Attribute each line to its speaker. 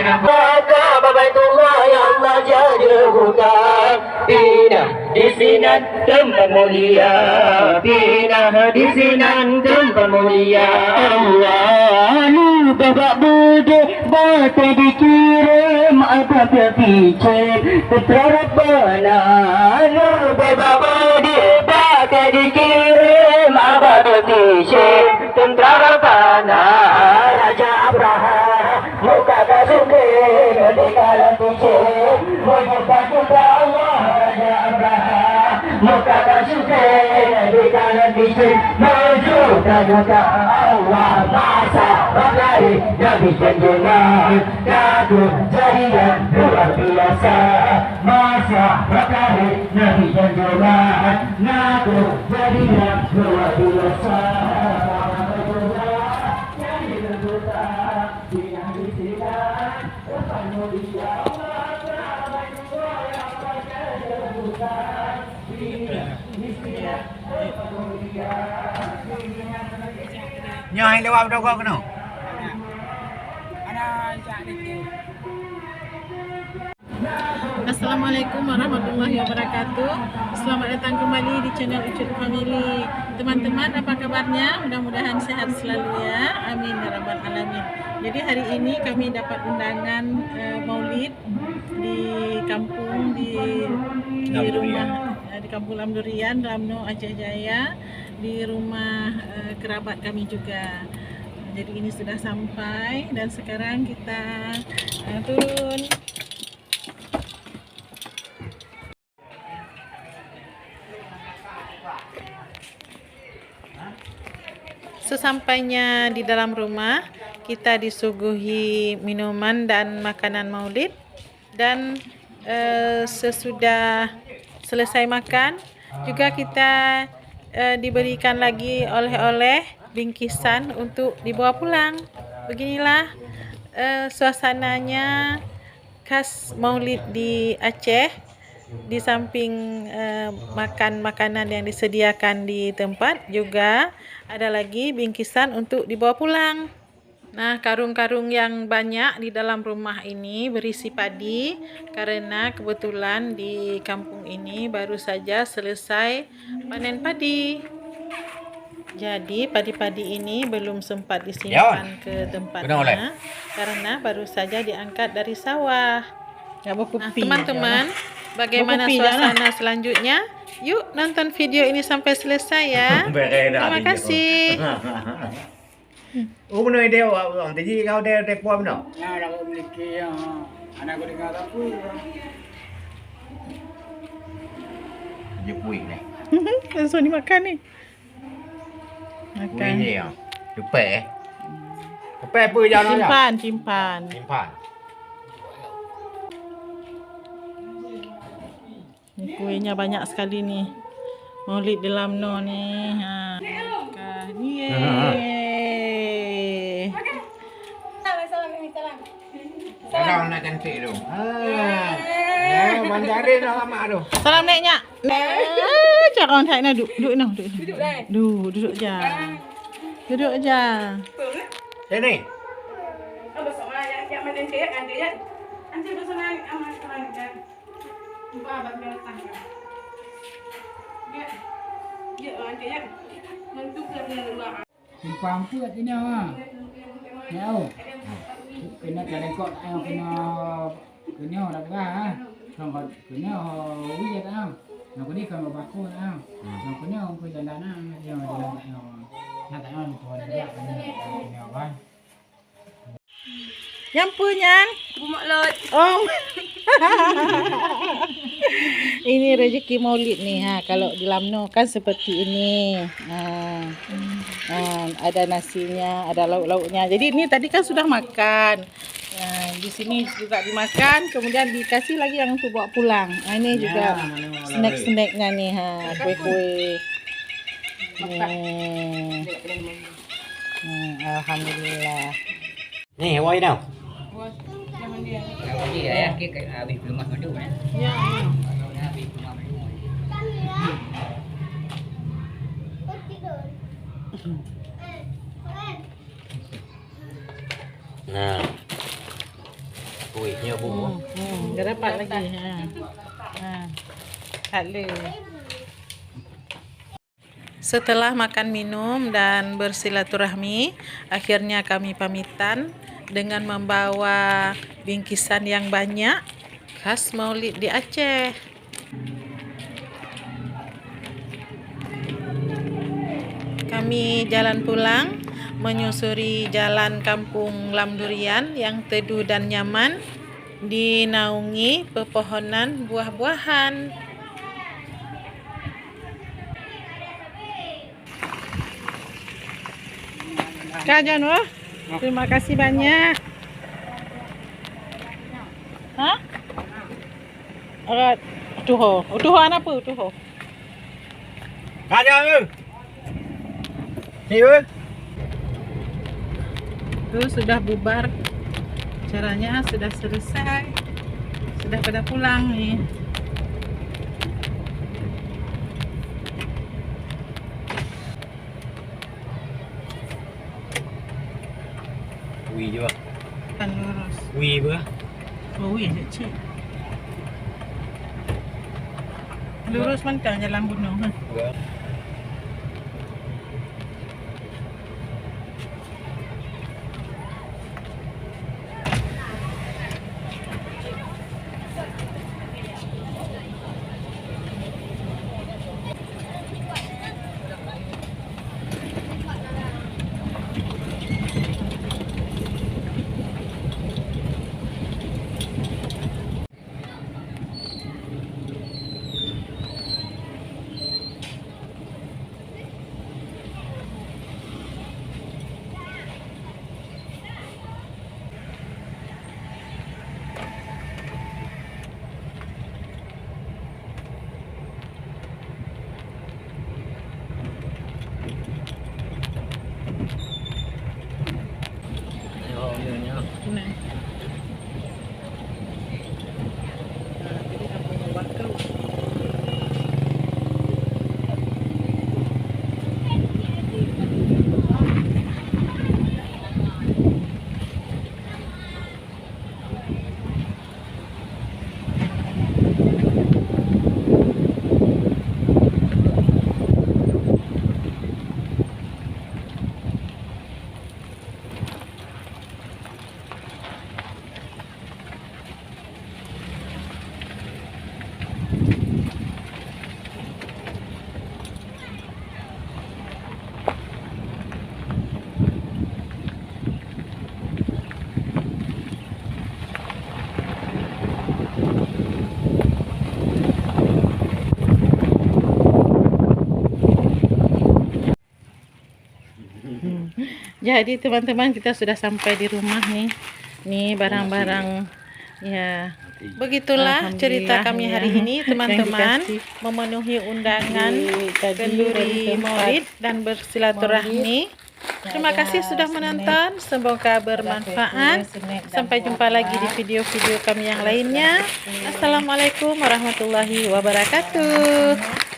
Speaker 1: Babaitullah ya Allah jadi bukan Tina di sini tempat mulia Tina di sini tempat mulia Allah lu babak bude bata dikirim apa berpikir putra Rabbana lu babak bude bata dikirim apa berpikir putra Rabbana Raja Abraham muka kasukin di kalam kucing muka juga Allah Raja Abraham muka kasukin di kalam kucing muka juga Allah masa bakari Nabi Jenderal Kadu jadian luar biasa masa bakari Nabi Jenderal Kadu jadian luar biasa
Speaker 2: Nyai lewat đâu có cái nào?
Speaker 3: Assalamualaikum warahmatullahi wabarakatuh. Selamat datang kembali di channel Ucut Family. Teman-teman, apa kabarnya? Mudah-mudahan sehat selalu ya. Amin ya rabbal alamin. Jadi hari ini kami dapat undangan Maulid di kampung di rumah di Kampung Lamdurian, Lamno, Aceh Jaya, di rumah kerabat kami juga. Jadi ini sudah sampai dan sekarang kita turun. Sesampainya di dalam rumah, kita disuguhi minuman dan makanan maulid. Dan sesudah selesai makan, juga kita diberikan lagi oleh-oleh bingkisan untuk dibawa pulang. Beginilah suasananya khas maulid di Aceh. Di samping makan makanan yang disediakan di tempat, juga ada lagi bingkisan untuk dibawa pulang. Nah, karung-karung yang banyak di dalam rumah ini berisi padi karena kebetulan di kampung ini baru saja selesai panen padi. Jadi padi-padi ini belum sempat disimpan ke tempatnya karena baru saja diangkat dari sawah. Nah, teman-teman, bagaimana suasana selanjutnya? Yuk nonton video ini sampai selesai ya. Terima kasih.
Speaker 2: Oh, benar dia orang tadi kau dia tepo benar.
Speaker 4: Ya, dah memiliki anak aku dengar aku.
Speaker 2: Dia puing ni.
Speaker 3: Langsung dimakan ni. Makan.
Speaker 2: Puing ni ya. Lupa Lupa apa jalan aja.
Speaker 3: Simpan. Ni kuihnya banyak sekali ni. Maulid di Lamno ni. Makan.
Speaker 2: Salam nak cantik tu. Ya, bandarin dah lama tu.
Speaker 3: Salam neknya. Cakap orang tak nak duduk no. Duduk je. Duduk je.
Speaker 2: Sini.
Speaker 5: Apa soal yang mana dia ada ya? Nanti bersama aman kan. Buka bagi datang. Ya, nanti ya. Untuk kerja luar.
Speaker 4: Simpang tu kat sini Ya. Kena rekod kena dah berah. Kalau kena wujud tau. Nak ni kalau baku tau. Nak kena aku jalan yang nak tahu tu dia ni apa.
Speaker 3: Yang punya
Speaker 5: Bumak lot.
Speaker 3: Oh. Ini rezeki maulid ni kalau di Lamno kan seperti ini. Ada nasinya, ada lauk-lauknya. Jadi ini tadi kan sudah makan. Di sini juga dimakan, kemudian dikasih lagi yang untuk bawa pulang. Ini juga snack-snacknya nih, kue-kue. Alhamdulillah.
Speaker 2: Ni, awak dah.
Speaker 4: Dia ya ke habis rumah madu kan.
Speaker 3: Ya.
Speaker 4: Habis rumah madu.
Speaker 2: Nah. kuihnya bu.
Speaker 3: Gak dapat lagi. Tak le. Setelah makan minum dan bersilaturahmi, akhirnya kami pamitan dengan membawa bingkisan yang banyak khas Maulid di Aceh. Kami jalan pulang menyusuri jalan kampung Lamdurian yang teduh dan nyaman, dinaungi pepohonan buah-buahan. Kak John, terima kasih banyak. Hah? Utuh apa utuh?
Speaker 2: Ada tu. Siapa?
Speaker 3: Tuh sudah bubar. Acaranya sudah selesai. Sudah pada pulang nih.
Speaker 2: Wih juga.
Speaker 3: Kan lurus.
Speaker 2: Wih ber.
Speaker 3: Oh, wih, kecil. Lurus mantap jalan gunung.
Speaker 2: Enggak.
Speaker 3: Nah. Jadi teman-teman, kita sudah sampai di rumah nih. Nih barang-barang ya. Begitulah cerita kami hari ini teman-teman, memenuhi undangan kenduri Maulid dan bersilaturahmi. Terima kasih sudah menonton, semoga bermanfaat. Sampai jumpa lagi di video-video kami yang lainnya. Assalamualaikum warahmatullahi wabarakatuh.